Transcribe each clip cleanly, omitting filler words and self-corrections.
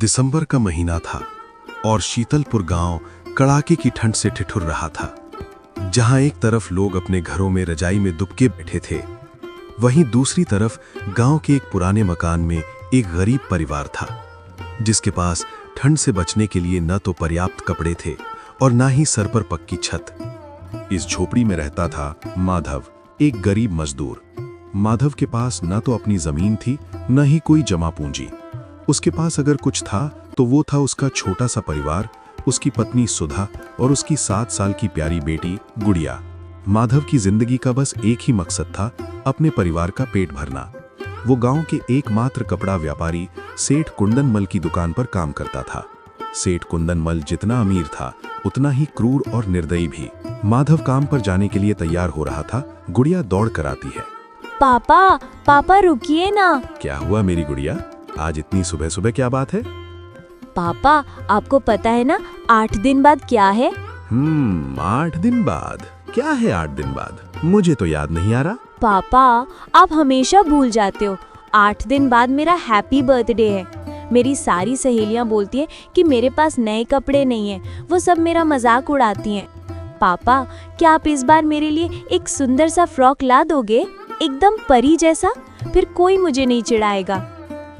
दिसंबर का महीना था और शीतलपुर गांव कड़ाके की ठंड से ठिठुर रहा था। जहां एक तरफ लोग अपने घरों में रजाई में दुबके बैठे थे, वहीं दूसरी तरफ गांव के एक पुराने मकान में एक गरीब परिवार था, जिसके पास ठंड से बचने के लिए न तो पर्याप्त कपड़े थे और ना ही सर पर पक्की छत। इस झोपड़ी में रहता था माधव, एक गरीब मजदूर। माधव के पास न तो अपनी जमीन थी, न ही कोई जमा पूंजी। उसके पास अगर कुछ था तो वो था उसका छोटा सा परिवार, उसकी पत्नी सुधा और उसकी 7 साल की प्यारी बेटी गुड़िया। माधव की जिंदगी का बस एक ही मकसद था, अपने परिवार का पेट भरना। वो गांव के एकमात्र कपड़ा व्यापारी सेठ कुंदनमल की दुकान पर काम करता था। सेठ कुंदनमल जितना अमीर था, उतना ही क्रूर और निर्दयी भी। माधव काम पर जाने के लिए तैयार हो रहा था, गुड़िया दौड़ कर आती है। पापा, पापा रुकिए ना। क्या हुआ मेरी गुड़िया, आज इतनी सुबह सुबह क्या बात है? पापा, आपको पता है ना 8 दिन बाद क्या है? 8 दिन बाद? क्या है 8 दिन बाद? मुझे तो याद नहीं आ रहा। पापा, आप हमेशा भूल जाते हो। 8 दिन बाद मेरा हैप्पी बर्थडे है। मेरी सारी सहेलियां बोलती हैं कि मेरे पास नए कपड़े नहीं हैं, वो सब मेरा मजाक उड़ाती हैं। पापा, क्या आप इस बार मेरे लिए एक सुंदर सा फ्रॉक ला दोगे, एकदम परी जैसा? फिर कोई मुझे नहीं चिढ़ाएगा।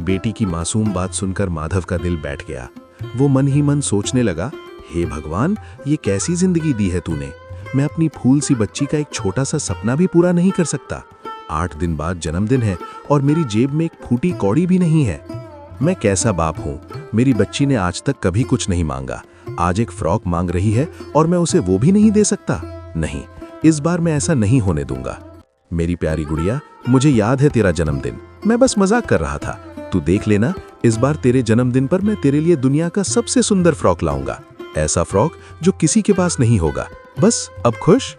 बेटी की मासूम बात सुनकर माधव का दिल बैठ गया। वो मन ही मन सोचने लगा, हे भगवान, ये कैसी जिंदगी दी है तूने। मैं अपनी फूल सी बच्ची का एक छोटा सा सपना भी पूरा नहीं कर सकता। 8 दिन बाद जन्मदिन है और मेरी जेब में एक फूटी कौड़ी भी नहीं है। मैं कैसा बाप हूँ, मेरी बच्ची ने आज तक कभी कुछ नहीं मांगा, आज एक फ्रॉक मांग रही है और मैं उसे वो भी नहीं दे सकता। नहीं, इस बार मैं ऐसा नहीं होने दूंगा। मेरी प्यारी गुड़िया, मुझे याद है तेरा जन्मदिन, मैं बस मजाक कर रहा था। तू देख लेना, इस बार तेरे जन्मदिन पर मैं तेरे लिए दुनिया का सबसे सुंदर फ्रॉक लाऊंगा। ऐसा फ्रॉक जो किसी के पास नहीं होगा। बस अब खुश?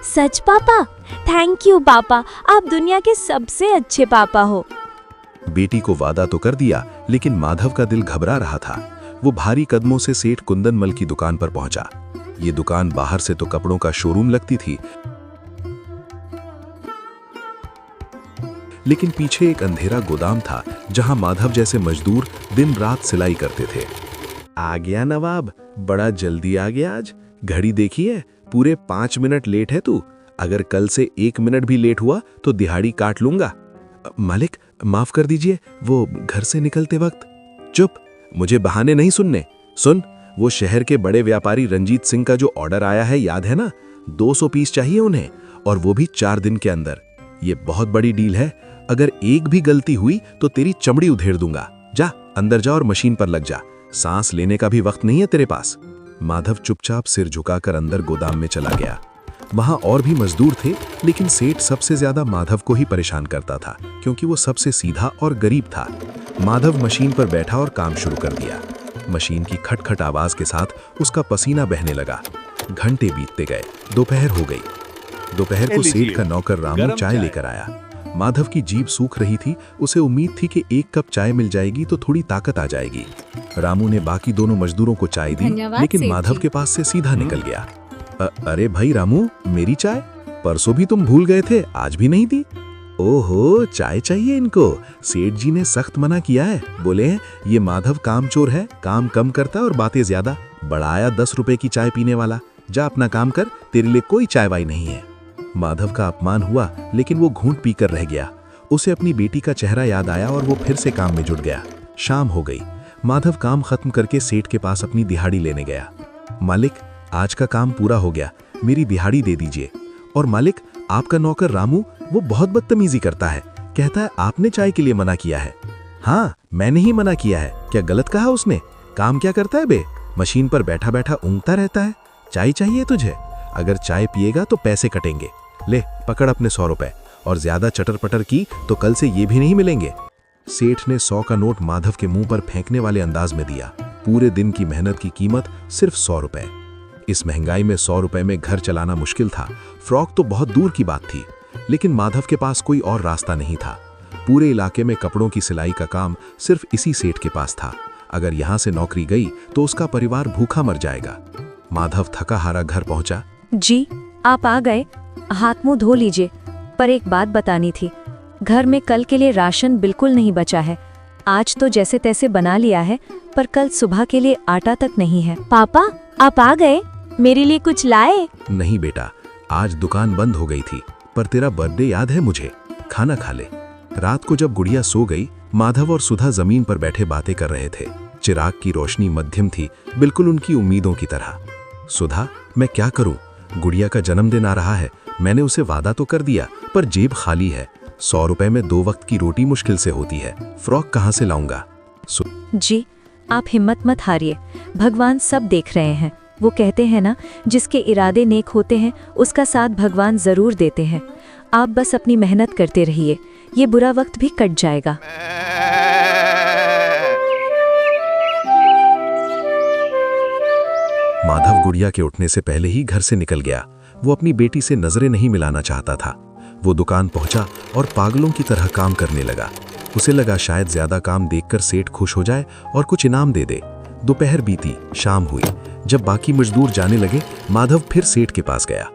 सच पापा? थैंक यू पापा, आप दुनिया के सबसे अच्छे पापा हो। बेटी को वादा तो कर दिया, लेकिन माधव का दिल घबरा रहा था। वो भारी कदमों से सेठ कुंदनमल की दुकान पर पहुंचा। ये दुकान बाहर से तो कपड़ों का शोरूम लगती थी, लेकिन पीछे एक अंधेरा गोदाम था जहां माधव जैसे मजदूर दिन रात सिलाई करते थे। आ गया नवाब, बड़ा जल्दी आ गया आज। घड़ी देखी है, पूरे 5 मिनट लेट है तू। अगर कल से 1 मिनट भी लेट हुआ तो दिहाड़ी काट लूंगा। मालिक, माफ कर दीजिए, वो घर से निकलते वक्त। चुप, मुझे बहाने नहीं सुनने। सुन, वो शहर के बड़े व्यापारी रंजीत सिंह का जो ऑर्डर आया है याद है ना? 200 पीस चाहिए उन्हें, और वो भी 4 दिन के अंदर। ये बहुत बड़ी डील है, अगर एक भी गलती हुई तो तेरी चमड़ी उधेड़ दूंगा। जा, अंदर जा और मशीन पर लग जा, सांस लेने का भी वक्त नहीं है तेरे पास। माधव चुपचाप सिर झुकाकर अंदर गोदाम में चला गया। वहां और भी मजदूर थे, लेकिन सेठ सबसे ज्यादा माधव को ही परेशान करता था, क्योंकि वो सबसे सीधा और गरीब था। माधव मशीन पर बैठा और काम शुरू कर दिया। मशीन की खटखट आवाज के साथ उसका पसीना बहने लगा। घंटे बीतते गए, दोपहर हो गई। दोपहर को सेठ का नौकर रामू चाय लेकर आया। माधव की जीभ सूख रही थी, उसे उम्मीद थी कि 1 कप चाय मिल जाएगी तो थोड़ी ताकत आ जाएगी। रामू ने बाकी दोनों मजदूरों को चाय दी, लेकिन माधव के पास से सीधा निकल गया। अरे भाई रामू, मेरी चाय? परसों भी तुम भूल गए थे, आज भी नहीं दी? ओहो, चाय चाहिए इनको। सेठ जी ने सख्त मना किया है, बोले हैं ये माधव कामचोर है, काम कम करता है और बातें ज्यादा। बढ़ाया 10 रुपए की चाय पीने वाला। जा अपना काम कर, तेरे लिए कोई चाय वाय नहीं है। माधव का अपमान हुआ, लेकिन वो घूंट पीकर रह गया। उसे अपनी बेटी का चेहरा याद आया और वो फिर से काम में जुट गया। शाम हो गई। माधव काम खत्म करके सेठ के पास अपनी दिहाड़ी लेने गया। मालिक, आज का काम पूरा हो गया, मेरी दिहाड़ी दे दीजिए। और मालिक, आपका नौकर रामू, वो बहुत बदतमीजी करता है, कहता है आपने चाय के लिए मना किया है। हाँ, मैंने ही मना किया है। क्या गलत कहा उसने? काम क्या करता है बे? मशीन पर बैठा बैठा ऊँगता रहता है। चाय चाहिए तुझे? अगर चाय पिएगा तो पैसे कटेंगे। ले, पकड़ अपने 100 रुपए, और ज्यादा चटर पटर की तो कल से ये भी नहीं मिलेंगे। सेठ ने 100 का नोट माधव के मुंह पर फेंकने वाले अंदाज में दिया। पूरे दिन की मेहनत की कीमत सिर्फ 100 रुपए। इस महंगाई में 100 रुपए में घर चलाना मुश्किल था। फ्रॉक तो बहुत दूर की बात थी, लेकिन माधव के पास कोई और रास्ता नहीं था। पूरे इलाके में कपड़ों की सिलाई का काम सिर्फ इसी सेठ के पास था। अगर यहाँ से नौकरी गई तो उसका परिवार भूखा मर जाएगा। माधव थका हारा घर पहुंचा। जी, आप आ गए, हाथ मुंह धो लीजिए। पर एक बात बतानी थी, घर में कल के लिए राशन बिल्कुल नहीं बचा है। आज तो जैसे तैसे बना लिया है, पर कल सुबह के लिए आटा तक नहीं है। पापा आप आ गए, मेरे लिए कुछ लाए? नहीं बेटा, आज दुकान बंद हो गई थी, पर तेरा बर्थडे याद है मुझे, खाना खा ले। रात को जब गुड़िया सो गई, माधव और सुधा जमीन पर बैठे बातें कर रहे थे। चिराग की रोशनी मध्यम थी, बिल्कुल उनकी उम्मीदों की तरह। सुधा, मैं क्या करूं? गुड़िया का जन्मदिन आ रहा है, मैंने उसे वादा तो कर दिया, पर जेब खाली है। 100 रुपए में 2 वक्त की रोटी मुश्किल से होती है, फ्रॉक कहाँ से लाऊंगा? जी, आप हिम्मत मत हारिए, भगवान सब देख रहे हैं। वो कहते हैं ना, जिसके इरादे नेक होते हैं उसका साथ भगवान जरूर देते हैं। आप बस अपनी मेहनत करते रहिए, ये बुरा वक्त भी कट जाएगा। माधव गुड़िया के उठने से पहले ही घर से निकल गया। वो अपनी बेटी से नजरें नहीं मिलाना चाहता था। वो दुकान पहुंचा और पागलों की तरह काम करने लगा। उसे लगा शायद ज्यादा काम देखकर सेठ खुश हो जाए और कुछ इनाम दे दे। दोपहर बीती, शाम हुई। जब बाकी मजदूर जाने लगे, माधव फिर सेठ के पास गया।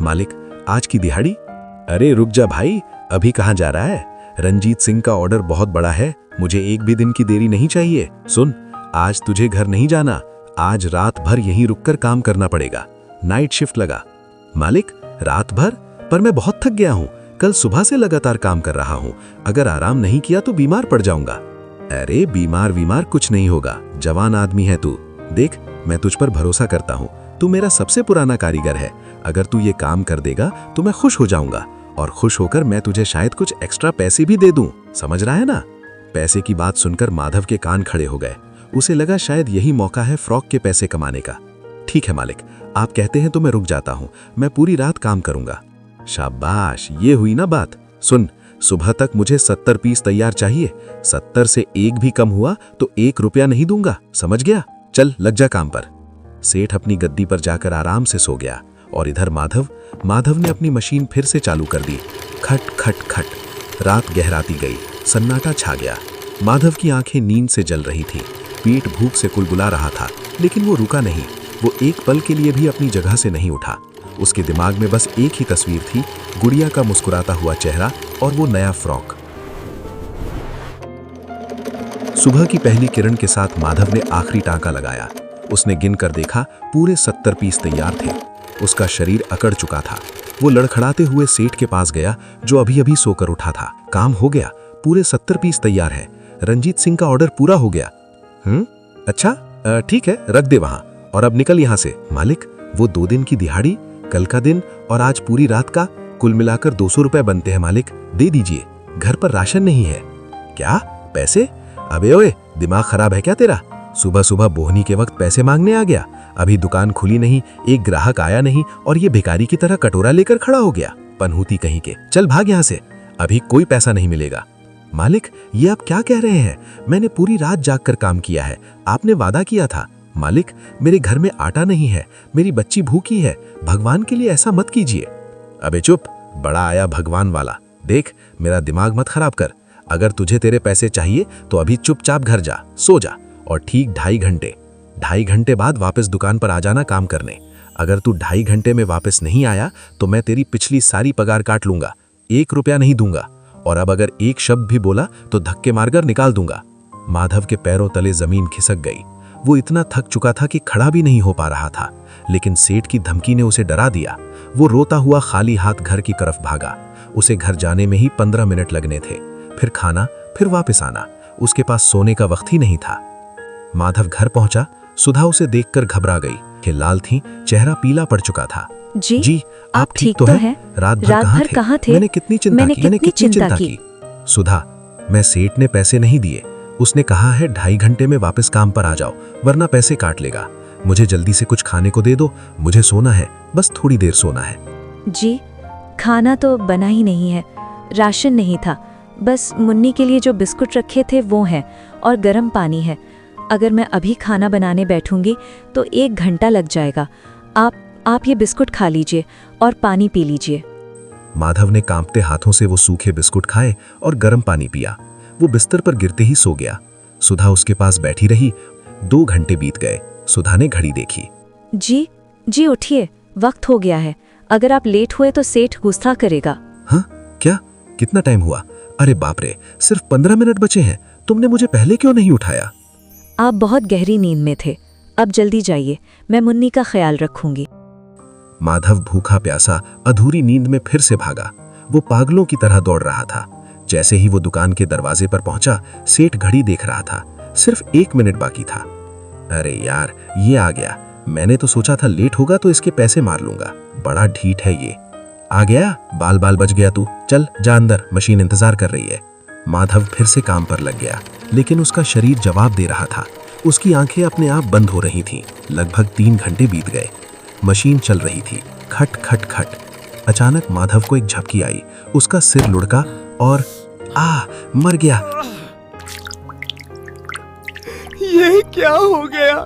मालिक, आज की दिहाड़ी? अरे रुक जा भाई, अभी कहाँ जा रहा है? रंजीत सिंह का ऑर्डर बहुत बड़ा है, मुझे एक भी दिन की देरी नहीं चाहिए। सुन, आज तुझे घर नहीं जाना, आज रात भर यहीं रुककर काम करना पड़ेगा। नाइट शिफ्ट लगा। मालिक, रात भर? पर मैं बहुत थक गया हूँ, कल सुबह से लगातार काम कर रहा हूँ, अगर आराम नहीं किया तो बीमार पड़ जाऊंगा। अरे बीमार कुछ नहीं होगा, जवान आदमी है तू। देख, मैं तुझ पर भरोसा करता हूँ, तू मेरा सबसे पुराना कारीगर है। अगर तू ये काम कर देगा तो मैं खुश हो जाऊंगा, और खुश होकर मैं तुझे शायद कुछ एक्स्ट्रा पैसे भी दे दूं। समझ रहा है ना? पैसे की बात सुनकर माधव के कान खड़े हो गए। उसे लगा शायद यही मौका है फ्रॉक के पैसे कमाने का। ठीक है मालिक, आप कहते हैं तो मैं रुक जाता हूँ, मैं पूरी रात काम करूंगा। शाबाश, ये हुई ना बात। सुन, सुबह तक मुझे 70 पीस तैयार चाहिए। 70 से एक भी कम हुआ तो 1 रुपया नहीं दूंगा, समझ गया? चल लग जा काम पर। सेठ अपनी गद्दी पर जाकर आराम से सो गया, और इधर माधव ने अपनी मशीन फिर से चालू कर दी। खट खट खट। रात गहराती गई, सन्नाटा छा गया। माधव की आंखें नींद से जल रही थी, पेट भूख से कुलबुला रहा था, लेकिन वो रुका नहीं। वो एक पल के लिए भी अपनी जगह से नहीं उठा। उसके दिमाग में बस एक ही तस्वीर थी, गुड़िया का मुस्कुराता हुआ चेहरा और वो नया फ्रॉक। सुबह की पहली किरण के साथ माधव ने आखिरी टांका लगाया। उसने गिनकर देखा, पूरे 70 पीस तैयार थे। उसका शरीर अकड़ चुका था। वो लड़खड़ाते हुए सेठ के पास गया, जो अभी अभी सोकर उठा था। काम हो गया, पूरे 70 पीस तैयार है। रंजीत सिंह का ऑर्डर पूरा हो गया। अच्छा, ठीक है, रख दे वहां, और अब निकल यहां से। मालिक, वो 2 दिन की दिहाड़ी, कल का दिन और आज पूरी रात का, कुल मिलाकर 200 रुपए बनते हैं। मालिक, दे दीजिए, घर पर राशन नहीं है। क्या पैसे? अबे ओए, दिमाग खराब है क्या तेरा? सुबह सुबह बोहनी के वक्त पैसे मांगने आ गया? अभी दुकान खुली नहीं, एक ग्राहक आया नहीं, और ये भिखारी की तरह कटोरा लेकर खड़ा हो गया। पनहूती कहीं के, चल भाग यहां से, अभी कोई पैसा नहीं मिलेगा। मालिक, ये आप क्या कह रहे हैं? मैंने पूरी रात जागकर काम किया है, आपने वादा किया था। मालिक, मेरे घर में आटा नहीं है, मेरी बच्ची भूखी है, भगवान के लिए ऐसा मत कीजिए। अबे चुप, बड़ा आया भगवान वाला। देख, मेरा दिमाग मत खराब कर। अगर तुझे तेरे पैसे चाहिए तो अभी चुपचाप घर जा, सो जा, और ठीक 2.5 घंटे बाद वापस दुकान पर आ जाना काम करने। अगर तू 2.5 घंटे में वापस नहीं आया तो मैं तेरी पिछली सारी पगार काट लूंगा, 1 रुपया नहीं दूंगा, और अब अगर एक शब्द भी बोला तो धक्के मारकर निकाल दूंगा। माधव के पैरों तले जमीन खिसक गई। वो इतना थक चुका था कि खड़ा भी नहीं हो पा रहा था, लेकिन सेठ की धमकी ने उसे डरा दिया। वो रोता हुआ खाली हाथ घर की तरफ भागा। उसे घर जाने में ही 15 मिनट लगने थे, फिर खाना, फिर वापस आना। उसके पास सोने का वक्त ही नहीं था। माधव घर पहुंचा, सुधा उसे देखकर घबरा गई कि लाल थी, चेहरा पीला पड़ चुका था। जी, आप ठीक तो हैं? रात भर कहाँ थे? मैंने कितनी चिंता की। सुधा, मैं सेठ ने पैसे नहीं दिए, उसने कहा है 2.5 घंटे में वापस काम पर आ जाओ, वरना पैसे काट लेगा। मुझे जल्दी से कुछ खाने को दे दो, मुझे सोना है, बस थोड़ी देर सोना है। जी, खाना तो बना ही नहीं है, राशन नहीं था, बस मुन्नी के लिए जो बिस्कुट रखे थे वो हैं, और गर्म पानी है। अगर मैं अभी खाना बनाने बैठूंगी तो 1 घंटा लग जाएगा। आप ये बिस्कुट खा लीजिए और पानी पी लीजिए। माधव ने कांपते हाथों से वो सूखे बिस्कुट खाए और गर्म पानी पिया। वो बिस्तर पर गिरते ही सो गया। सुधा उसके पास बैठी रही। 2 घंटे बीत गए। सुधा ने घड़ी देखी। जी उठिए, वक्त हो गया है। अगर आप लेट हुए तो सेठ गुस्सा करेगा। हाँ, क्या? कितना टाइम हुआ? अरे बाप रे, सिर्फ 15 मिनट बचे हैं। तुमने मुझे पहले क्यों नहीं उठाया? आप बहुत गहरी नींद में थे। अब जल्दी जाइए, मैं मुन्नी का ख्याल रखूंगी। माधव भूखा प्यासा अधूरी नींद में फिर से भागा। वो पागलों की तरह दौड़ रहा था। जैसे ही वो दुकान के दरवाजे पर पहुंचा, सेठ घड़ी देख रहा था। सिर्फ 1 मिनट बाकी था। अरे यार, ये आ गया। मैंने तो सोचा था लेट होगा तो इसके पैसे मार लूंगा। बड़ा ढीठ है ये। आ गया, बाल बाल बच गया तू। चल जा अंदर, मशीन इंतजार कर रही है। माधव फिर से काम पर लग गया, लेकिन उसका शरीर जवाब दे रहा था। उसकी आंखें अपने आप बंद हो रही थीं। लगभग 3 घंटे बीत गए। मशीन चल रही थी, खट खट खट। अचानक माधव को एक झपकी आई। उसका सिर लुढ़का और मर गया। ये क्या हो गया?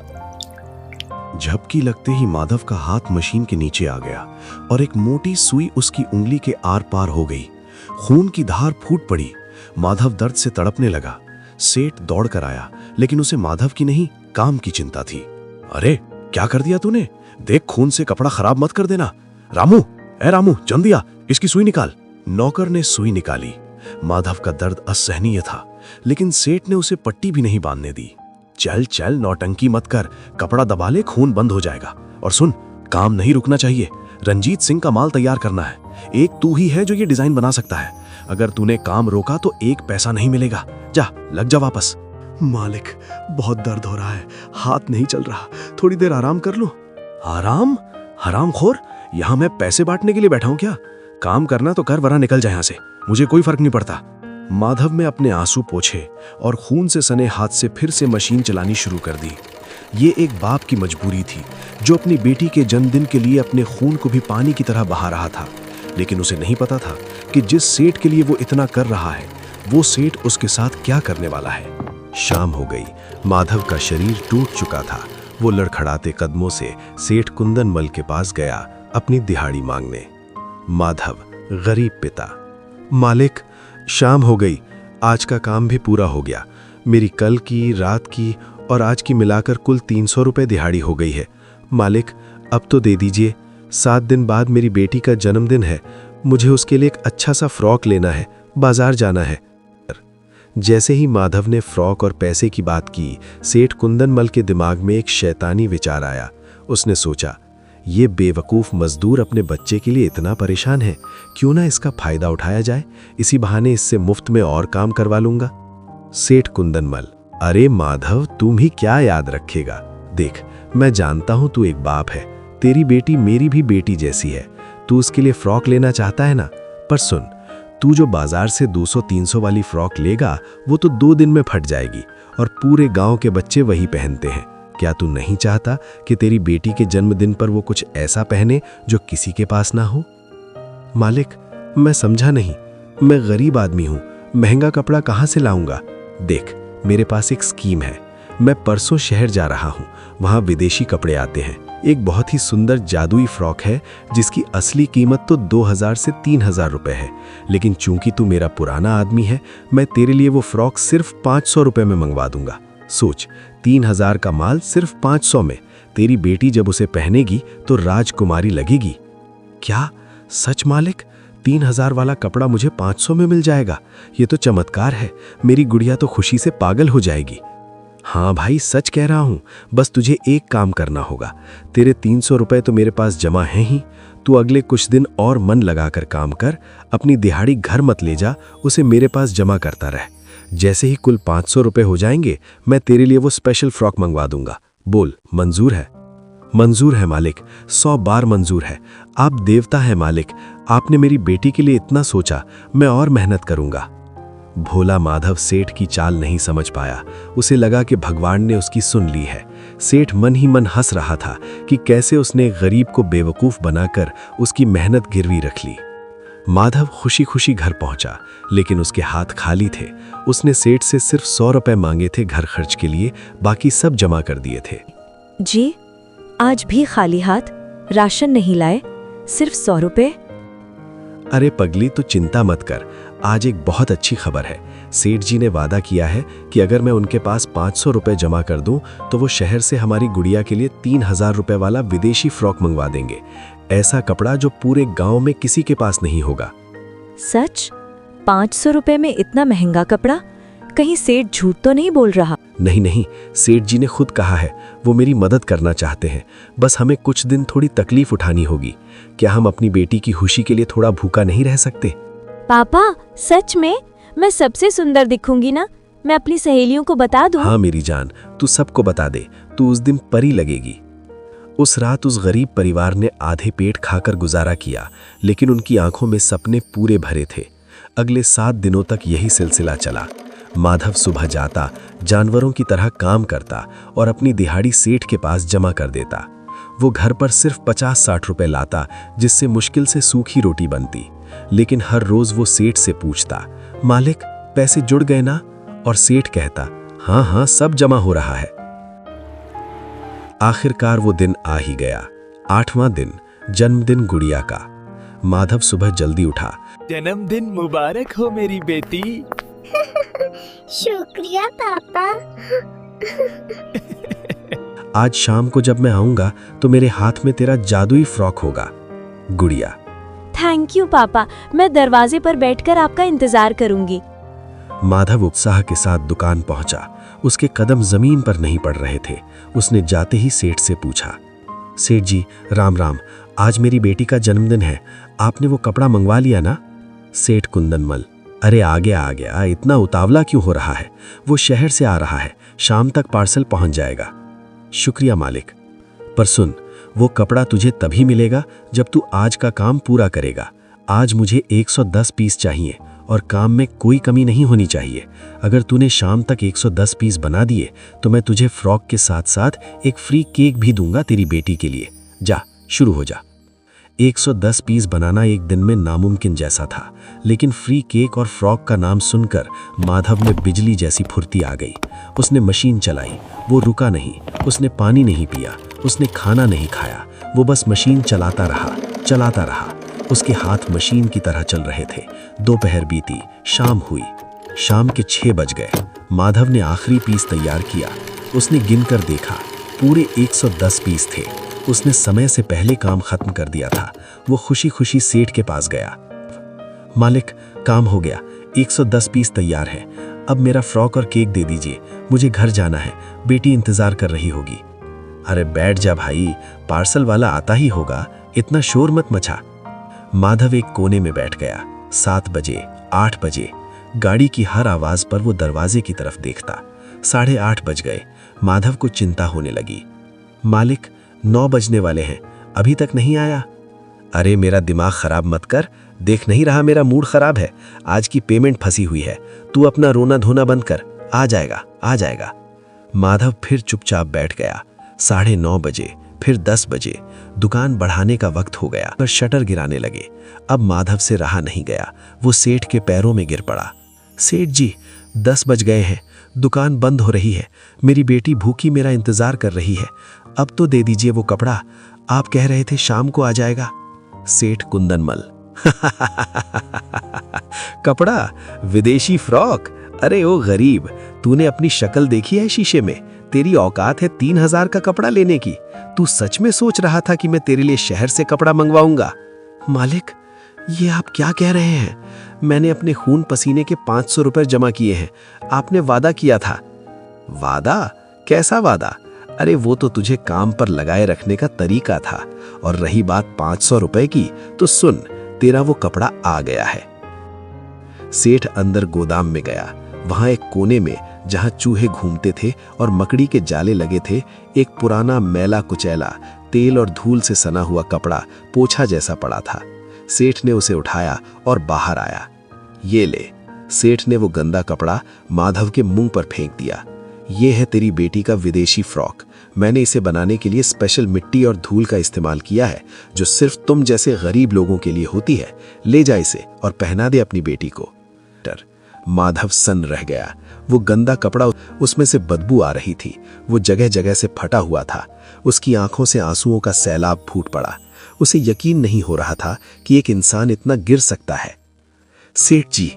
झपकी लगते ही माधव का हाथ मशीन के नीचे आ गया और एक मोटी सुई उसकी उंगली के आर पार हो गई। खून की धार फूट पड़ी। माधव दर्द से तड़पने लगा। सेठ दौड़ कर आया, लेकिन उसे माधव की नहीं, काम की चिंता थी। अरे क्या कर दिया तूने? देख, खून से कपड़ा खराब मत कर देना। रामू, ए रामू, जल्दी आ, इसकी सुई निकाल। नौकर ने सुई निकाली। माधव का दर्द असहनीय था, लेकिन सेठ ने उसे पट्टी भी नहीं बांधने दी। चल चल, नौटंकी मत कर, कपड़ा दबा ले, खून बंद हो जाएगा। और सुन, काम नहीं रुकना चाहिए। रंजीत सिंह का माल तैयार करना है। एक तू ही है जो ये डिजाइन बना सकता है। अगर तूने काम रोका तो 1 पैसा नहीं मिलेगा। जा, लग जा वापस। मालिक, बहुत दर्द हो रहा है, हाथ नहीं चल रहा, थोड़ी देर आराम कर लो। आराम? हरामखोर, यहां मैं पैसे बांटने के लिए बैठा हूं क्या? काम करना तो कर, वरना निकल जाए यहां से, मुझे कोई फर्क नहीं पड़ता। माधव ने अपने आंसू पोंछे और खून से सने हाथ से फिर से मशीन चलानी शुरू कर दी। ये एक बाप की मजबूरी थी, जो अपनी बेटी के जन्मदिन के लिए अपने खून को भी पानी की तरह बहा रहा था। लेकिन उसे नहीं पता था कि जिस सेठ के लिए वो इतना कर रहा है, वो सेठ उसके साथ क्या करने वाला है। शाम हो गई। माधव का शरीर टूट चुका था। वो लड़खड़ाते कदमों से सेठ कुंदनमल के पास गया अपनी दिहाड़ी मांगने। माधव, गरीब पिता। मालिक, शाम हो गई, आज का काम भी पूरा हो गया। मेरी कल की, रात की और आज की मिलाकर कुल 300 रुपए दिहाड़ी हो गई है। मालिक, अब तो दे दीजिए। 7 दिन बाद मेरी बेटी का जन्मदिन है। मुझे उसके लिए एक अच्छा सा फ्रॉक लेना है, बाजार जाना है। जैसे ही माधव ने फ्रॉक और पैसे की बात की, सेठ कुंदनमल के दिमाग में एक शैतानी विचार आया। उसने सोचा, ये बेवकूफ़ मजदूर अपने बच्चे के लिए इतना परेशान है, क्यों ना इसका फायदा उठाया जाए। इसी बहाने इससे मुफ्त में और काम करवा लूंगा। सेठ कुंदनमल, अरे माधव, तुम ही क्या याद रखेगा। देख, मैं जानता हूं तू एक बाप है। तेरी बेटी मेरी भी बेटी जैसी है। तू उसके लिए फ्रॉक लेना चाहता है ना? पर सुन, तू जो बाजार से 200-300 वाली फ्रॉक लेगा, वो तो 2 दिन में फट जाएगी और पूरे गांव के बच्चे वही पहनते हैं। क्या तू नहीं चाहता कि तेरी बेटी के जन्मदिन पर वो कुछ ऐसा पहने जो किसी के पास ना हो? मालिक, मैं समझा नहीं। मैं गरीब आदमी हूँ, महंगा कपड़ा कहाँ से लाऊंगा? देख, मेरे पास एक स्कीम है। मैं परसों शहर जा रहा हूँ, वहाँ विदेशी कपड़े आते हैं। एक बहुत ही सुंदर जादुई फ्रॉक है, जिसकी असली कीमत तो 2000 से 3000 रुपए है। लेकिन चूंकि तू मेरा पुराना आदमी है, मैं तेरे लिए वो फ्रॉक सिर्फ 500 रुपए में मंगवा दूंगा। सोच, 3000 का माल सिर्फ 500 में। तेरी बेटी जब उसे पहनेगी तो राजकुमारी लगेगी। क्या सच मालिक? 3000 वाला कपड़ा मुझे 500 में मिल जाएगा? ये तो चमत्कार है। मेरी गुड़िया तो खुशी से पागल हो जाएगी। हाँ भाई, सच कह रहा हूँ। बस तुझे एक काम करना होगा। तेरे 300 रुपए तो मेरे पास जमा हैं ही। तू अगले कुछ दिन और मन लगाकर काम कर। अपनी दिहाड़ी घर मत ले जा, उसे मेरे पास जमा करता रह। जैसे ही कुल 500 रुपए हो जाएंगे, मैं तेरे लिए वो स्पेशल फ्रॉक मंगवा दूंगा। बोल, मंजूर है? मंजूर है मालिक, 100 बार मंजूर है। आप देवता है मालिक। आपने मेरी बेटी के लिए इतना सोचा, मैं और मेहनत करूंगा। भोला माधव सेठ की चाल नहीं समझ पाया। उसे लगा कि भगवान ने उसकी सुन ली है। सेठ मन ही मन हंस रहा था कि कैसे उसने गरीब को बेवकूफ बनाकर उसकी मेहनत गिरवी रख ली। माधव खुशी खुशी घर पहुंचा, लेकिन उसके हाथ खाली थे। उसने सेठ से सिर्फ 100 रुपए मांगे थे घर खर्च के लिए, बाकी सब जमा कर दिए थे। जी, आज भी खाली हाथ? राशन नहीं लाए? सिर्फ 100 रुपए? अरे पगली, तो चिंता मत कर। आज एक बहुत अच्छी खबर है। सेठ जी ने वादा किया है कि अगर मैं उनके पास 500 रुपए जमा कर दूं, तो वो शहर से हमारी गुड़िया के लिए 3000 रुपए वाला विदेशी फ्रॉक मंगवा देंगे। ऐसा कपड़ा जो पूरे गांव में किसी के पास नहीं होगा। सच? 500 रुपए में इतना महंगा कपड़ा? कहीं सेठ झूठ तो नहीं बोल रहा? नहीं नहीं, सेठ जी ने खुद कहा है, वो मेरी मदद करना चाहते हैं। बस हमें कुछ दिन थोड़ी तकलीफ उठानी होगी। क्या हम अपनी बेटी की खुशी के लिए थोड़ा भूखा नहीं रह सकते? पापा सच में? मैं सबसे सुंदर दिखूंगी ना? मैं अपनी सहेलियों को बता दूं? हाँ मेरी जान, तू सबको बता दे, तू उस दिन परी लगेगी। उस रात उस गरीब परिवार ने आधे पेट खाकर गुजारा किया, लेकिन उनकी आंखों में सपने पूरे भरे थे। अगले 7 दिनों तक यही सिलसिला चला। माधव सुबह जाता, जानवरों की तरह काम करता और अपनी दिहाड़ी सेठ के पास जमा कर देता। वो घर पर सिर्फ 50-60 रुपए लाता, जिससे मुश्किल से सूखी रोटी बनती। लेकिन हर रोज वो सेठ से पूछता, मालिक पैसे जुड़ गए ना? और सेठ कहता, हाँ हाँ सब जमा हो रहा है। आखिरकार वो दिन आ ही गया, 8वां दिन, जन्मदिन गुड़िया का। माधव सुबह जल्दी उठा। जन्मदिन मुबारक हो मेरी बेटी। शुक्रिया पापा। आज शाम को जब मैं आऊंगा तो मेरे हाथ में तेरा जादुई फ्रॉक होगा। गुड़िया। थैंक यू पापा, मैं दरवाजे पर बैठकर आपका इंतजार करूंगी। माधव उत्साह के साथ दुकान पहुंचा। उसके कदम जमीन पर नहीं पड़ रहे थे। उसने जाते ही सेठ से पूछा, सेठ जी राम राम, आज मेरी बेटी का जन्मदिन है, आपने वो कपड़ा मंगवा लिया ना? सेठ कुंदनमल, अरे आ गया, इतना उतावला क्यों हो रहा है? वो शहर से आ रहा है, शाम तक पार्सल पहुंच जाएगा। शुक्रिया मालिक, पर सुन, वो कपड़ा तुझे तभी मिलेगा जब तू आज का काम पूरा करेगा। आज मुझे 110 पीस चाहिए और काम में कोई कमी नहीं होनी चाहिए। अगर तूने शाम तक 110 पीस बना दिए तो मैं तुझे फ्रॉक के साथ साथ एक फ्री केक भी दूंगा तेरी बेटी के लिए। जा, शुरू हो जा। 110 पीस बनाना एक दिन में नामुमकिन जैसा था, लेकिन फ्री केक और फ्रॉक का नाम सुनकर माधव में बिजली जैसी फुर्ती आ गई। उसने मशीन चलाई, वो रुका नहीं, उसने पानी नहीं पिया, उसने खाना नहीं खाया, वो बस मशीन चलाता रहा। उसके हाथ मशीन की तरह चल रहे थे। दोपहर बीती, शाम हुई। शाम के 6 बज गए। माधव ने आखिरी पीस तैयार किया। उसने गिनकर देखा, पूरे 110 पीस थे। उसने समय से पहले काम खत्म कर दिया था। वो खुशी खुशी सेठ के पास गया। मालिक, काम हो गया, 110 पीस तैयार है। अब मेरा फ्रॉक और केक दे दीजिए, मुझे घर जाना है, बेटी इंतजार कर रही होगी। अरे बैठ जा भाई, पार्सल वाला आता ही होगा, इतना शोर मत मचा। माधव एक कोने में बैठ गया। 7 बजे, 8 बजे, गाड़ी की हर आवाज पर वो दरवाजे की तरफ देखता। 8:30 बज गए। माधव को चिंता होने लगी। मालिक, 9 बजने वाले हैं, अभी तक नहीं आया। अरे मेरा दिमाग खराब मत कर, देख नहीं रहा मेरा मूड खराब है। आज की पेमेंट फंसी हुई है, तू अपना रोना धोना बंद कर, आ जाएगा। माधव फिर चुपचाप बैठ गया। 9:30 बजे, फिर 10 बजे, दुकान बढ़ाने का वक्त हो गया पर शटर गिराने लगे। अब माधव से रहा नहीं गया, वो सेठ के पैरों में गिर पड़ा। सेठ जी, 10 बज गए हैं, दुकान बंद हो रही है, मेरी बेटी भूखी मेरा इंतजार कर रही है, अब तो दे दीजिए वो कपड़ा, आप कह रहे थे शाम को आ जाएगा। सेठ कुंदनमल, कपड़ा? विदेशी फ्रॉक? अरे ओ गरीब, तूने अपनी शक्ल देखी है शीशे में? तेरी औकात है 3000 का कपड़ा लेने की? तू सच में सोच रहा था कि मैं तेरे लिए शहर से कपड़ा मंगवाऊंगा? मालिक, ये आप क्या कह रहे हैं? मैंने अपने खून पसीने के 500 रुपए जमा किए हैं, आपने वादा किया था। वादा? कैसा वादा? अरे वो तो तुझे काम पर लगाए रखने का तरीका था। और रही बात 500 रुपए की, तो सुन, तेरा वो कपड़ा आ गया है। सेठ अंदर गोदाम में गया। वहां एक कोने में, जहां चूहे घूमते थे और मकड़ी के जाले लगे थे, एक पुराना मैला कुचैला, तेल और धूल से सना हुआ कपड़ा पोछा जैसा पड़ा था। सेठ ने उसे उठाया और बाहर आया। ये ले। सेठ ने वो गंदा कपड़ा माधव के मुंह पर फेंक दिया। ये है तेरी बेटी का विदेशी फ्रॉक। मैंने इसे बनाने के लिए स्पेशल मिट्टी और धूल का इस्तेमाल किया है, जो सिर्फ तुम जैसे गरीब लोगों के लिए होती है। ले जा इसे और पहना दे अपनी बेटी को। माधव सन्न रह गया। वो गंदा कपड़ा, उसमें से बदबू आ रही थी, वो जगह जगह से फटा हुआ था। उसकी आंखों से आंसुओं का सैलाब फूट पड़ा। उसे यकीन नहीं हो रहा था कि एक इंसान इतना गिर सकता है। सेठ जी,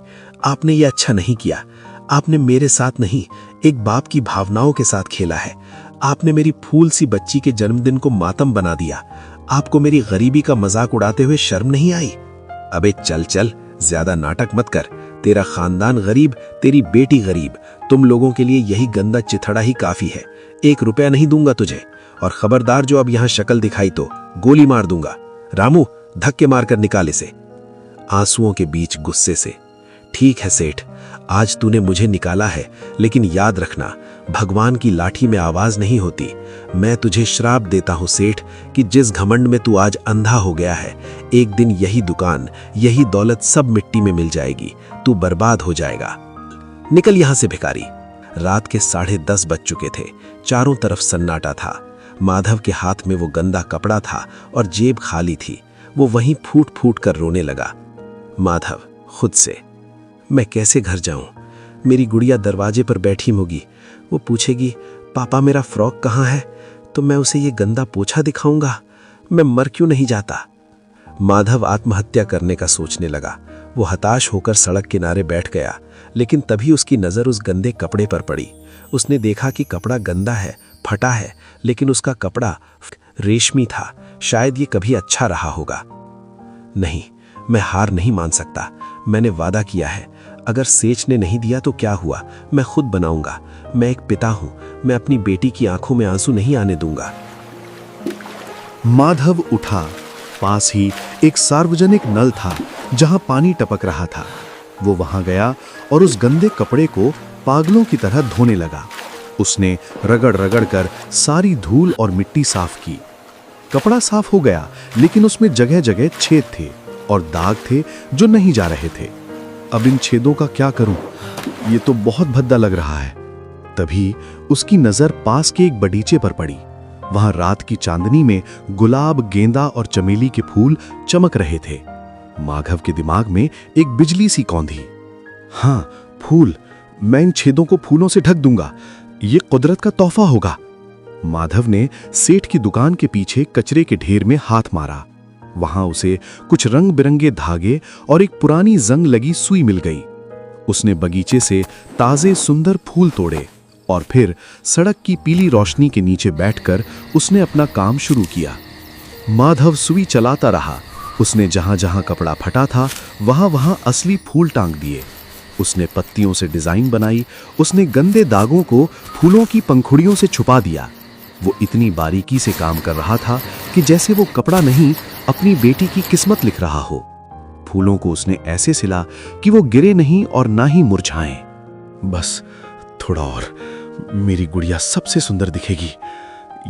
आपने ये अच्छा नहीं किया। आपने मेरे साथ नहीं, एक बाप की भावनाओं के साथ खेला है। आपने मेरी फूल सी बच्ची के जन्मदिन को मातम बना दिया। आपको मेरी गरीबी का मजाक उड़ाते हुए शर्म नहीं आई? अबे चल चल, ज्यादा नाटक मत कर, तेरा खानदान गरीब, तेरी बेटी गरीब, तुम लोगों के लिए यही गंदा चिथड़ा ही काफी है। 1 रुपया नहीं दूंगा तुझे, और खबरदार जो अब यहाँ शक्ल दिखाई तो गोली मार दूंगा। रामू, धक्के मारकर निकाल इसे। आंसुओं के बीच गुस्से से, ठीक है सेठ, आज तूने मुझे निकाला है, लेकिन याद रखना, भगवान की लाठी में आवाज नहीं होती। मैं तुझे श्राप देता हूं सेठ कि जिस घमंड में तू आज अंधा हो गया है, एक दिन यही दुकान, यही दौलत सब मिट्टी में मिल जाएगी, तू बर्बाद हो जाएगा। निकल यहां से भिखारी। रात के 10:30 बज चुके थे। चारों तरफ सन्नाटा था। माधव के हाथ में वो गंदा कपड़ा था और जेब खाली थी। वो वहीं फूट फूट कर रोने लगा। माधव खुद से, मैं कैसे घर जाऊं? मेरी गुड़िया दरवाजे पर बैठी होगी, वो पूछेगी पापा मेरा फ्रॉक कहाँ है, तो मैं उसे ये गंदा पोछा दिखाऊंगा। मैं मर क्यों नहीं जाता? माधव आत्महत्या करने का सोचने लगा। वो हताश होकर सड़क किनारे बैठ गया, लेकिन तभी उसकी नज़र उस गंदे कपड़े पर पड़ी। उसने देखा कि कपड़ा गंदा है, फटा है, लेकिन उसका कपड़ा रेशमी था। शायद ये कभी अच्छा रहा होगा। नहीं, मैं हार नहीं मान सकता। मैंने वादा किया है, अगर सेठ ने नहीं दिया तो क्या हुआ, मैं खुद बनाऊंगा। मैं एक पिता हूं, मैं अपनी बेटी की आंखों में आंसू नहीं आने दूंगा। माधव उठा। पास ही एक सार्वजनिक नल था जहां पानी टपक रहा था। वो वहां गया और उस गंदे कपड़े को पागलों की तरह धोने लगा। उसने रगड़ रगड़ कर सारी धूल और मिट्टी साफ की। कपड़ा साफ हो गया, लेकिन उसमें जगह जगह छेद थे और दाग थे जो नहीं जा रहे थे। अब इन छेदों का क्या करूं? ये तो बहुत भद्दा लग रहा है। तभी उसकी नजर पास के एक बगीचे पर पड़ी। वहां रात की चांदनी में गुलाब, गेंदा और चमेली के फूल चमक रहे थे। माधव के दिमाग में एक बिजली सी कौंधी। हाँ, फूल, मैं इन छेदों को फूलों से ढक दूंगा। ये कुदरत का तोहफा होगा। माधव ने सेठ की दुकान के पीछे कचरे के ढेर में हाथ मारा। वहां उसे कुछ रंग बिरंगे धागे और एक पुरानी जंग लगी सुई मिल गई। उसने बगीचे से ताजे सुंदर फूल तोड़े और फिर सड़क की पीली रोशनी के नीचे बैठकर उसने अपना काम शुरू किया। माधव सुई चलाता रहा। उसने जहां जहां कपड़ा फटा था वहां वहां असली फूल टांग दिए। उसने पत्तियों से डिजाइन बनाई। उसने गंदे दागों को फूलों की पंखुड़ियों से छुपा दिया। वो इतनी बारीकी से काम कर रहा था कि जैसे वो कपड़ा नहीं, अपनी बेटी की किस्मत लिख रहा हो। फूलों को उसने ऐसे सिला कि वो गिरे नहीं और ना ही मुरझाएं। बस थोड़ा और, मेरी गुड़िया सबसे सुंदर दिखेगी।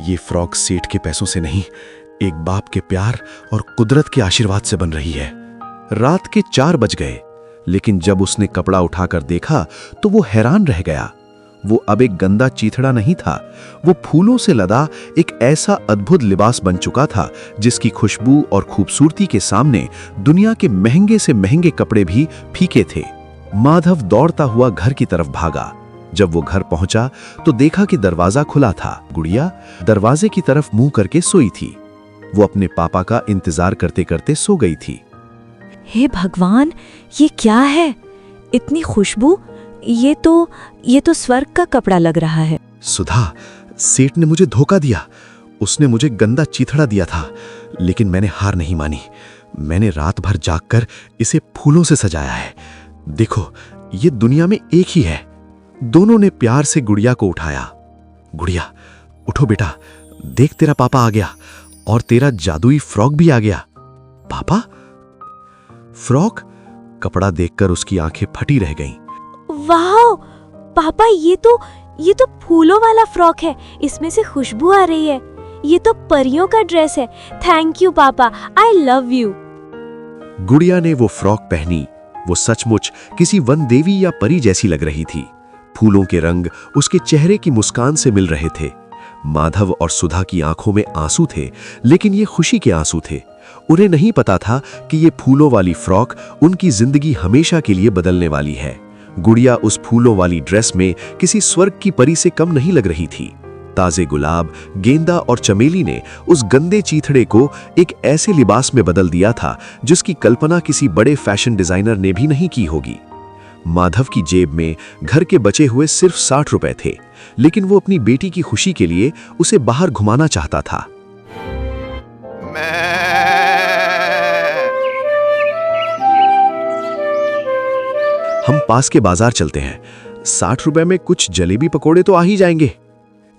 ये फ्रॉक सेठ के पैसों से नहीं, एक बाप के प्यार और कुदरत के आशीर्वाद से बन रही है। रात के 4 बज गए, लेकिन जब उसने कपड़ा उठाकर देखा तो वो हैरान रह गया। वो अब एक गंदा चीथड़ा नहीं था। वो फूलों से लदा एक ऐसा अद्भुत लिबास बन चुका था जिसकी खुशबू और खूबसूरती के सामने दुनिया के महंगे से महंगे कपड़े भी फीके थे। माधव दौड़ता हुआ घर की तरफ भागा। जब वो घर पहुंचा तो देखा कि दरवाजा खुला था। गुड़िया दरवाजे की तरफ मुंह करके सोई थी। वो अपने पापा का इंतजार करते करते सो गई थी। हे भगवान, ये क्या है? इतनी खुशबू! ये तो स्वर्ग का कपड़ा लग रहा है। सुधा, सेठ ने मुझे धोखा दिया। उसने मुझे गंदा चीथड़ा दिया था, लेकिन मैंने हार नहीं मानी। मैंने रात भर जागकर इसे फूलों से सजाया है। देखो, ये दुनिया में एक ही है। दोनों ने प्यार से गुड़िया को उठाया। गुड़िया, उठो बेटा, देख तेरा पापा आ गया और तेरा जादुई फ्रॉक भी आ गया। पापा? फ्रॉक? कपड़ा देखकर उसकी आंखें फटी रह गईं। वाह पापा, ये तो फूलों वाला फ्रॉक है। इसमें से खुशबू आ रही है। ये तो परियों का ड्रेस है। थैंक यू पापा, आई लव यू। गुड़िया ने वो फ्रॉक पहनी। वो सचमुच किसी वन देवी या परी जैसी लग रही थी। फूलों के रंग उसके चेहरे की मुस्कान से मिल रहे थे। माधव और सुधा की आंखों में आंसू थे, लेकिन ये खुशी के आंसू थे। उन्हें नहीं पता था कि ये फूलों वाली फ्रॉक उनकी जिंदगी हमेशा के लिए बदलने वाली है। गुड़िया उस फूलों वाली ड्रेस में किसी स्वर्ग की परी से कम नहीं लग रही थी। ताजे गुलाब, गेंदा और चमेली ने उस गंदे चीथड़े को एक ऐसे लिबास में बदल दिया था जिसकी कल्पना किसी बड़े फैशन डिजाइनर ने भी नहीं की होगी। माधव की जेब में घर के बचे हुए सिर्फ 60 रुपए थे, लेकिन वो अपनी बेटी की खुशी के लिए उसे बाहर घुमाना चाहता था। हम पास के बाजार चलते हैं, 60 रुपए में कुछ जलेबी पकोड़े तो आ ही जाएंगे।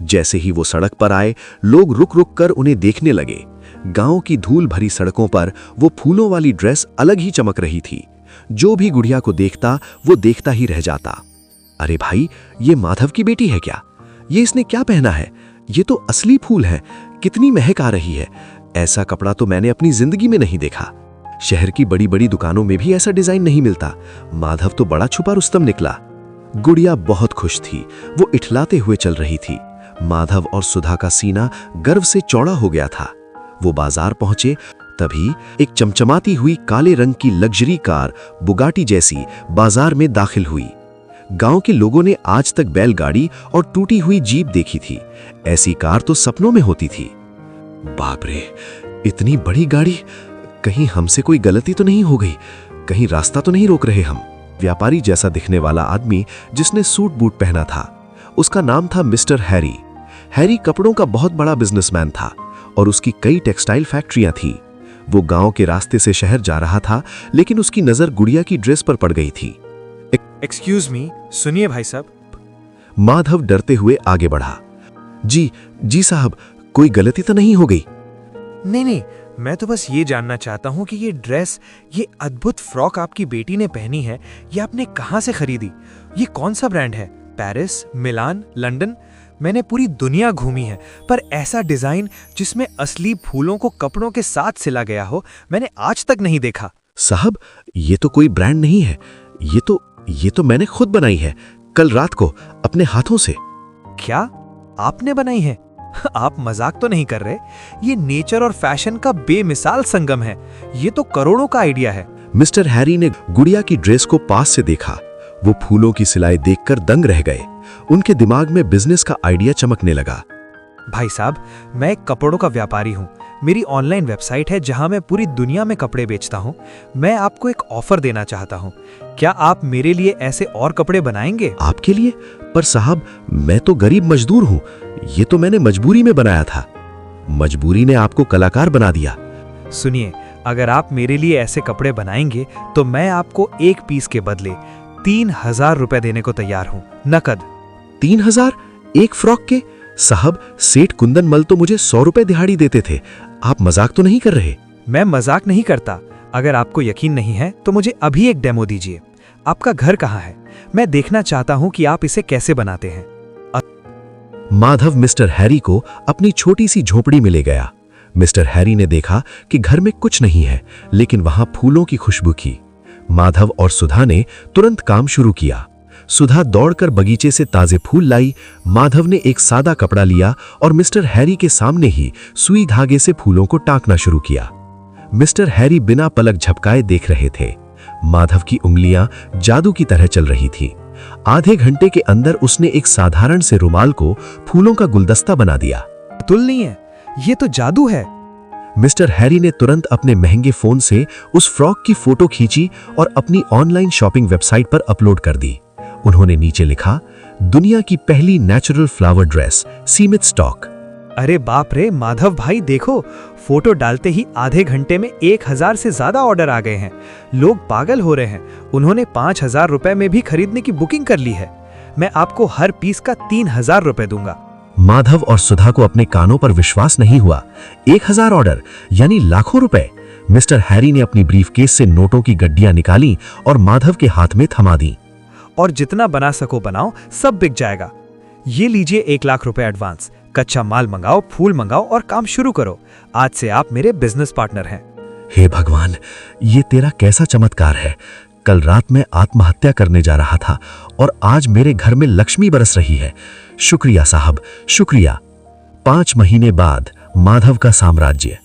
जैसे ही वो सड़क पर आए, लोग रुक रुक कर उन्हें देखने लगे। गांव की धूल भरी सड़कों पर वो फूलों वाली ड्रेस अलग ही चमक रही थी। जो भी गुड़िया को देखता वो देखता ही रह जाता। अरे भाई, ये माधव की बेटी है क्या? ये इसने क्या पहना है? ये तो असली फूल है, कितनी महक आ रही है। ऐसा कपड़ा तो मैंने अपनी जिंदगी में नहीं देखा। शहर की बड़ी बड़ी दुकानों में भी ऐसा डिजाइन नहीं मिलता। माधव तो बड़ा छुपा रुस्तम निकला। गुड़िया बहुत खुश थी, वो इठलाते हुए चल रही थी। माधव और सुधा का सीना गर्व से चौड़ा हो गया था। वो बाजार पहुंचे, तभी एक चमचमाती हुई काले रंग की लग्जरी कार बुगाटी जैसी बाजार में दाखिल हुई। गांव के लोगों ने आज तक बैलगाड़ी और टूटी हुई जीप देखी थी, ऐसी कार तो सपनों में होती थी। बाप रे, इतनी बड़ी गाड़ी! कहीं हमसे कोई गलती तो नहीं हो गई? कहीं रास्ता तो नहीं रोक रहे हम? व्यापारी जैसा दिखने वाला आदमी जिसने सूट बूट पहना था, उसका नाम था मिस्टर हैरी। हैरी कपड़ों का बहुत बड़ा बिजनेसमैन था और उसकी कई टेक्सटाइल फैक्ट्रियां थी। वो गांव के रास्ते से शहर जा रहा था, लेकिन उसकी नजर गुड़िया की ड्रेस पर पड़ गई थी। एक्सक्यूज मी, सुनिए भाई साहब। माधव डरते हुए आगे बढ़ा। जी साहब, कोई गलती तो नहीं हो गई? नहीं, मैं तो बस ये जानना चाहता हूँ कि ये ड्रेस, ये अद्भुत फ्रॉक आपकी बेटी ने पहनी है, ये आपने कहाँ से खरीदी? ये कौन सा ब्रांड है? पेरिस, मिलान, लंदन? मैंने पूरी दुनिया घूमी है, पर ऐसा डिजाइन जिसमें असली फूलों को कपड़ों के साथ सिला गया हो, मैंने आज तक नहीं देखा। साहब, ये तो कोई ब्रांड नहीं है, ये तो मैंने खुद बनाई है, कल रात को अपने हाथों से। क्या आपने बनाई है? आप मजाक तो नहीं कर रहे? ये नेचर और फैशन का बेमिसाल संगम है। ये तो करोड़ों का आइडिया है। मिस्टर हैरी ने गुड़िया की ड्रेस को पास से देखा। वो फूलों की सिलाई देखकर दंग रह गए। उनके दिमाग में बिजनेस का आइडिया चमकने लगा। भाई साहब, मैं एक कपड़ों का व्यापारी हूँ। मेरी ऑनलाइन वेबसाइट है जहां मैं पूरी दुनिया में कपड़े बेचता हूँ। मैं आपको एक ऑफर देना चाहता हूँ। क्या आप मेरे लिए ऐसे और कपड़े बनाएंगे? आपके लिए? पर साहब, मैं तो गरीब मजदूर हूँ। ये तो मैंने मजबूरी में बनाया था। मजबूरी ने आपको कलाकार बना दिया। सुनिए, अगर आप मेरे लिए ऐसे कपड़े बनाएंगे तो मैं आपको एक पीस के बदले 3000 रुपए देने को तैयार हूँ, नकद। 3000 एक फ्रॉक के? साहब, सेठ कुंदन मल तो मुझे 100 रुपए दिहाड़ी देते थे। आप मजाक तो नहीं कर रहे? मैं मजाक नहीं करता। अगर आपको यकीन नहीं है तो मुझे अभी एक डेमो दीजिए। आपका घर कहाँ है? मैं देखना चाहता हूँ कि आप इसे कैसे बनाते हैं। माधव मिस्टर हैरी को अपनी छोटी सी झोपड़ी में ले गया। मिस्टर हैरी ने देखा कि घर में कुछ नहीं है, लेकिन वहां फूलों की खुशबू थी। माधव और सुधा ने तुरंत काम शुरू किया। सुधा दौड़कर बगीचे से ताजे फूल लाई। माधव ने एक सादा कपड़ा लिया और मिस्टर हैरी के सामने ही सुई धागे से फूलों को टांकना शुरू किया। मिस्टर हैरी बिना पलक झपकाए देख रहे थे। माधव की उंगलियां जादू की तरह चल रही थी। आधे घंटे के अंदर उसने एक साधारण से रुमाल को फूलों का गुलदस्ता बना दिया। तुल नहीं है, ये तो जादू है। मिस्टर हैरी ने तुरंत अपने महंगे फोन से उस फ्रॉक की फोटो खींची और अपनी ऑनलाइन शॉपिंग वेबसाइट पर अपलोड कर दी। उन्होंने नीचे लिखा, दुनिया की पहली नेचुरल फ्लावर ड्रेस, सीमित स्टॉक। अरे बाप रे माधव भाई, देखो, फोटो डालते ही आधे घंटे में 1000 से ज्यादा ऑर्डर आ गए हैं। लोग पागल हो रहे हैं। उन्होंने 5000 रुपए में भी खरीदने की बुकिंग कर ली है। मैं आपको हर पीस का 3000 रुपए दूंगा। माधव और सुधा को अपने कानों पर विश्वास नहीं हुआ। 1000 ऑर्डर यानी लाखों रुपए। मिस्टर हैरी ने अपनी ब्रीफकेस से नोटों की गड्डियां निकाली और माधव के हाथ में थमा दी। और जितना बना सको बनाओ, सब बिक जाएगा। ये लीजिए 1 लाख रुपए एडवांस। कच्चा माल मंगाओ, फूल मंगाओ और काम शुरू करो। आज से आप मेरे बिजनेस पार्टनर हैं। हे भगवान, ये तेरा कैसा चमत्कार है। कल रात मैं आत्महत्या करने जा रहा था और आज मेरे घर में लक्ष्मी बरस रही है। शुक्रिया साहब, शुक्रिया। 5 महीने बाद माधव का साम्राज्य।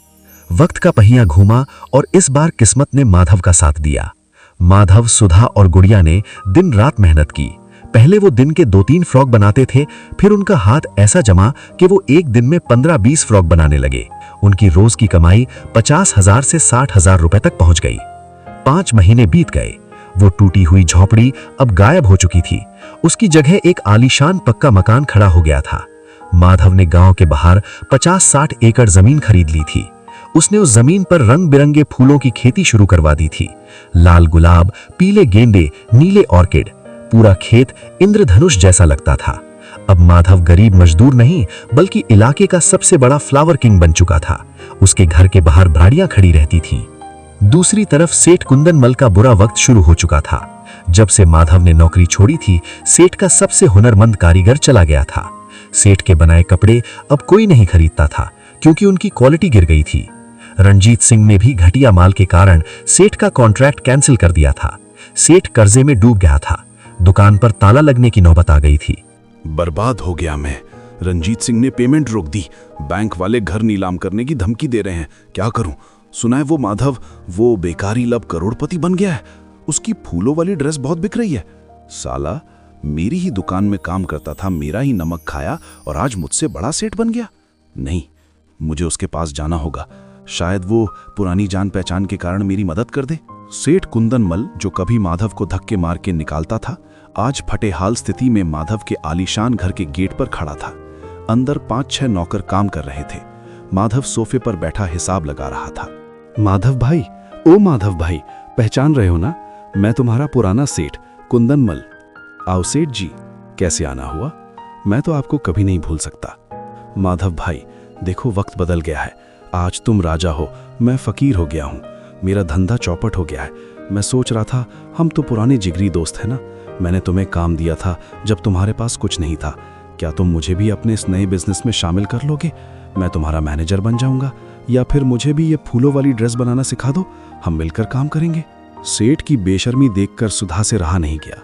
वक्त का पहिया घूमा और इस बार किस्मत ने माधव का साथ दिया। माधव, सुधा और गुड़िया ने दिन रात मेहनत की। पहले वो दिन के 2-3 फ्रॉक बनाते थे, फिर उनका हाथ ऐसा जमा कि वो एक दिन में 15-20 फ्रॉक बनाने लगे। उनकी रोज की कमाई 50,000 से 60,000 रुपए तक पहुंच गई। 5 महीने बीत गए। वो टूटी हुई झोपड़ी अब गायब हो चुकी थी। उसकी जगह एक आलीशान पक्का मकान खड़ा हो गया था। माधव ने गांव के बाहर 50-60 एकड़ जमीन खरीद ली थी। उसने उस जमीन पर रंग बिरंगे फूलों की खेती शुरू करवा दी थी। लाल गुलाब, पीले गेंदे, नीले ऑर्किड, पूरा खेत इंद्रधनुष जैसा लगता था। अब माधव गरीब मजदूर नहीं बल्कि इलाके का सबसे बड़ा फ्लावर किंग बन चुका था। उसके घर के बाहर भाड़ियां खड़ी रहती थीं। दूसरी तरफ सेठ कुंदनमल का बुरा वक्त शुरू हो चुका था। जब से माधव ने नौकरी छोड़ी थी, सेठ का सबसे हुनरमंद कारीगर चला गया था। सेठ के बनाए कपड़े अब कोई नहीं खरीदता था क्योंकि उनकी क्वालिटी गिर गई थी। रणजीत सिंह ने भी घटिया माल के कारण सेठ का कॉन्ट्रैक्ट कैंसिल कर दिया था। सेठ कर्जे में डूब गया था। दुकान पर ताला लगने की नौबत आ गई थी। बर्बाद हो गया मैं। रंजीत सिंह ने पेमेंट रोक दी। बैंक वाले घर नीलाम करने की धमकी दे रहे हैं। क्या करूं? सुना है वो माधव, वो बेकारी लब करोड़पति बन गया है। उसकी फूलों वाली ड्रेस बहुत बिक रही है। साला मेरी ही दुकान में काम करता था, मेरा ही नमक खाया और आज मुझसे बड़ा सेठ बन गया। नहीं, मुझे उसके पास जाना होगा। शायद वो पुरानी जान पहचान के कारण मेरी मदद कर दे। सेठ कुंदनमल, जो कभी माधव को धक्के मार के निकालता था, आज फटे हाल स्थिति में माधव के आलीशान घर के गेट पर खड़ा था। अंदर 5-6 नौकर काम कर रहे थे। माधव सोफे पर बैठा हिसाब लगा रहा था। माधव भाई, ओ माधव भाई, पहचान रहे हो ना? मैं तुम्हारा पुराना सेठ कुंदनमल। आओ सेठ जी, कैसे आना हुआ? मैं तो आपको कभी नहीं भूल सकता। माधव भाई, देखो वक्त बदल गया है। आज तुम राजा हो, मैं फकीर हो गया हूँ। मेरा धंधा चौपट हो गया है। मैं सोच रहा था, हम तो पुराने जिगरी दोस्त हैं ना। मैंने तुम्हें काम दिया था जब तुम्हारे पास कुछ नहीं था। क्या तुम मुझे भी अपने इस नए बिजनेस में शामिल कर लोगे? मैं तुम्हारा मैनेजर बन जाऊंगा, या फिर मुझे भी ये फूलों वाली ड्रेस बनाना सिखा दो, हम मिलकर काम करेंगे। सेठ की बेशर्मी देखकर सुधा से रहा नहीं गया।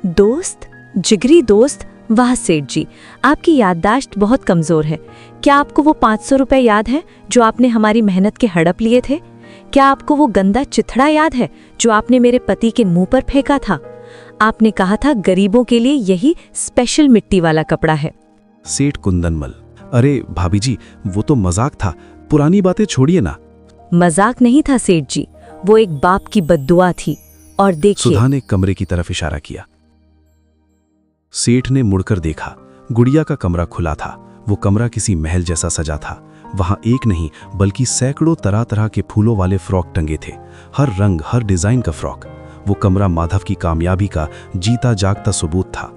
दोस्त? जिगरी दोस्त? वाह सेठ जी, आपकी याददाश्त बहुत कमजोर है। क्या आपको वो 500 रुपए याद है जो आपने हमारी मेहनत के हड़प लिए थे? क्या आपको वो गंदा चिथड़ा याद है जो आपने मेरे पति के मुंह पर फेंका था? आपने कहा था गरीबों के लिए यही स्पेशल मिट्टी वाला कपड़ा है। सेठ कुंदनमल, अरे भाभी जी, वो तो मजाक था, पुरानी बातें छोड़िए ना। मजाक नहीं था सेठ जी, वो एक बाप की बद्दुआ थी। और देखिए, सुधा ने कमरे की तरफ इशारा किया। सेठ ने मुड़कर देखा। गुड़िया का कमरा खुला था। वो कमरा किसी महल जैसा सजा था। वहां एक नहीं बल्कि सैकड़ों तरह तरह के फूलों वाले फ्रॉक टंगे थे, हर रंग, हर डिजाइन का फ्रॉक। वो कमरा माधव की कामयाबी का जीता जागता सबूत था।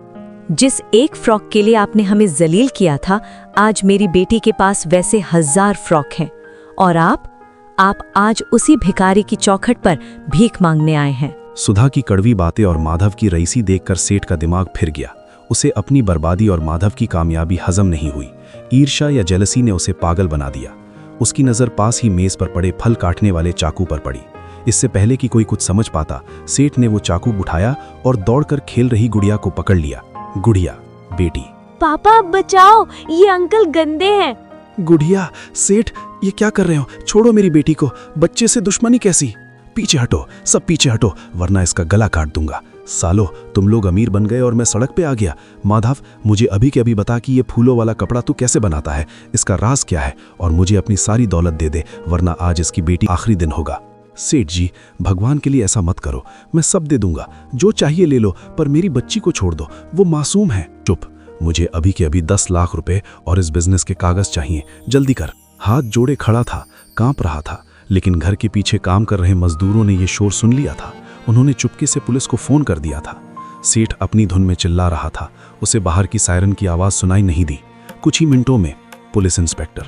जिस एक फ्रॉक के लिए आपने हमें जलील किया था, आज मेरी बेटी के पास वैसे 1000 फ्रॉक हैं। और आप आज उसी भिखारी की चौखट पर भीख मांगने आए हैं। सुधा की कड़वी बातें और माधव की रईसी देखकर सेठ का दिमाग फिर गया। उसे अपनी बर्बादी और माधव की कामयाबी हजम नहीं हुई। ईर्ष्या या जेलसी ने उसे पागल बना दिया। उसकी नजर पास ही मेज पर पड़े फल काटने वाले चाकू पर पड़ी। इससे पहले कि कोई कुछ समझ पाता, सेठ ने वो चाकू उठाया और दौड़कर खेल रही गुड़िया को पकड़ लिया। गुड़िया, बेटी। पापा बचाओ, ये अंकल गंदे हैं। गुड़िया, सेठ ये क्या कर रहे हो? छोड़ो मेरी बेटी को। बच्चे से दुश्मनी कैसी? पीछे हटो, सब पीछे हटो, वरना इसका गला काट दूंगा। सालो, तुम लोग अमीर बन गए और मैं सड़क पे आ गया। माधव, मुझे अभी के अभी बता कि ये फूलों वाला कपड़ा तू कैसे बनाता है, इसका राज क्या है, और मुझे अपनी सारी दौलत दे दे, वरना आज इसकी बेटी आखिरी दिन होगा। सेठ जी, भगवान के लिए ऐसा मत करो, मैं सब दे दूंगा, जो चाहिए ले लो, पर मेरी बच्ची को छोड़ दो, वो मासूम है। चुप, मुझे अभी के अभी 10 लाख रुपए और इस बिजनेस के कागज चाहिए, जल्दी कर। हाथ जोड़े खड़ा था, कांप रहा था, लेकिन घर के पीछे काम कर रहे मजदूरों ने यह शोर सुन लिया था। उन्होंने चुपके से पुलिस को फोन कर दिया था। सेठ अपनी धुन में चिल्ला रहा था। उसे बाहर की सायरन की आवाज सुनाई नहीं दी। कुछ ही मिनटों में पुलिस इंस्पेक्टर।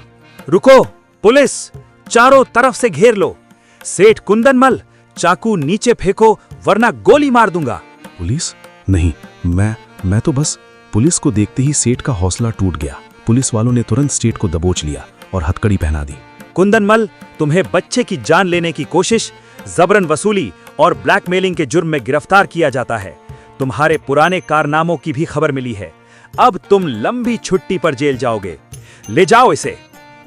रुको, पुलिस, चारों तरफ से घेर लो। सेठ कुंदनमल, चाकू नीचे फेंको वरना गोली मार दूंगा। पुलिस? नहीं, मैं तो बस। पुलिस को देखते ही सेठ का हौसला टूट गया। पुलिस वालों ने तुरंत सेठ को दबोच लिया और हथकड़ी पहना दी। कुंदनमल, तुम्हें बच्चे की जान लेने की कोशिश, जबरन वसूली और ब्लैकमेलिंग के जुर्म में गिरफ्तार किया जाता है। तुम्हारे पुराने कारनामों की भी खबर मिली है। अब तुम लंबी छुट्टी पर जेल जाओगे। ले जाओ इसे।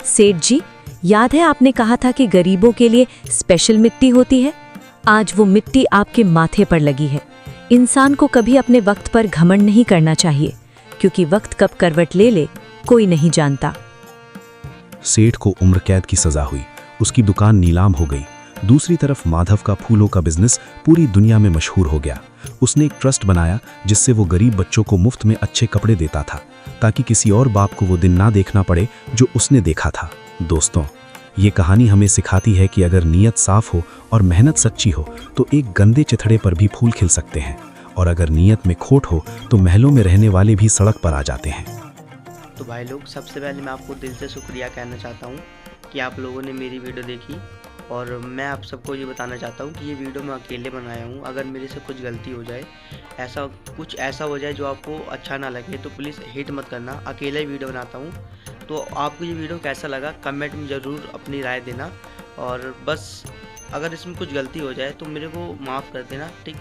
सेठ जी, याद है आपने कहा था कि गरीबों के लिए स्पेशल मिट्टी होती है? आज वो मिट्टी आपके माथे पर लगी है। इंसान को कभी अपने वक्त पर घमंड नहीं करना चाहिए, क्योंकि वक्त कब करवट ले ले कोई नहीं जानता। सेठ को उम्र कैद की सजा हुई। उसकी दुकान नीलाम हो गई। दूसरी तरफ माधव का फूलों का बिजनेस पूरी दुनिया में मशहूर हो गया। उसने एक ट्रस्ट बनाया जिससे वो गरीब बच्चों को मुफ्त में अच्छे कपड़े देता था, ताकि किसी और बाप को वो दिन ना देखना पड़े जो उसने देखा था। दोस्तों, ये कहानी हमें सिखाती है कि अगर नीयत साफ हो और मेहनत सच्ची हो तो एक गंदे चिथड़े पर भी फूल खिल सकते हैं, और अगर नीयत में खोट हो तो महलों में रहने वाले भी सड़क पर आ जाते हैं। तो भाई लोग, सबसे पहले मैं आपको दिल से शुक्रिया कहना चाहता हूँ कि आप लोगों ने मेरी वीडियो देखी, और मैं आप सबको ये बताना चाहता हूँ कि ये वीडियो मैं अकेले बनाया हूँ। अगर मेरे से कुछ गलती हो जाए, ऐसा हो जाए जो आपको अच्छा ना लगे, तो प्लीज़ हेट मत करना। अकेले ही वीडियो बनाता हूँ। तो आपको ये वीडियो कैसा लगा कमेंट में ज़रूर अपनी राय देना, और बस अगर इसमें कुछ गलती हो जाए तो मेरे को माफ़ कर देना, ठीक।